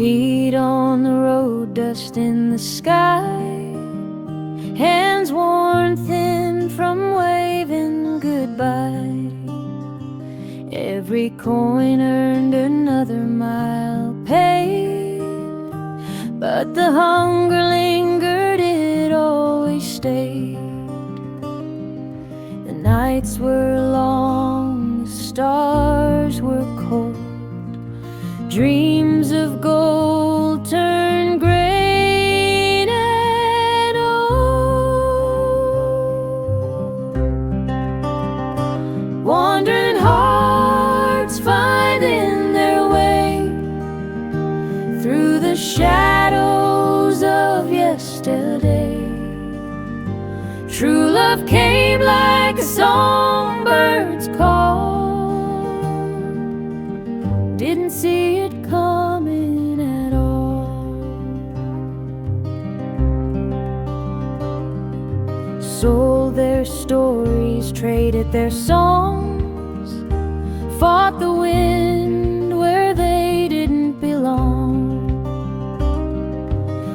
Feet on the road, dust in the sky, hands worn thin from waving goodbye. Every coin earned, another mile paid, but the hunger lingered, it always stayed. The nights were long, the stars were cold, dreams of gold turned gray and old. Wandering hearts finding their way through the shadows of yesterday. True love came like a songbird's call, didn't see it coming at all. Sold their stories, traded their songs, fought the wind where they didn't belong.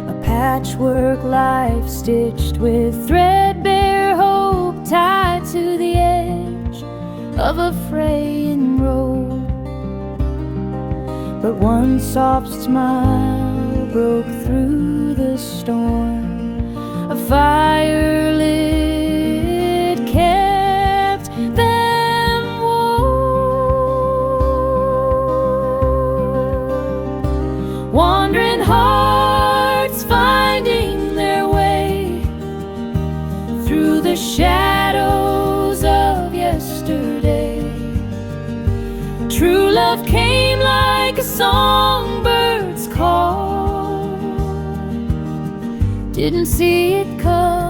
A patchwork life stitched with threadbare hope, tied to the edge of a fraying road. But one soft smile broke through the storm. A fire lit kept them warm. Wandering hearts finding their way through the shadows of yesterday. True love came like a songbird's call, didn't see it come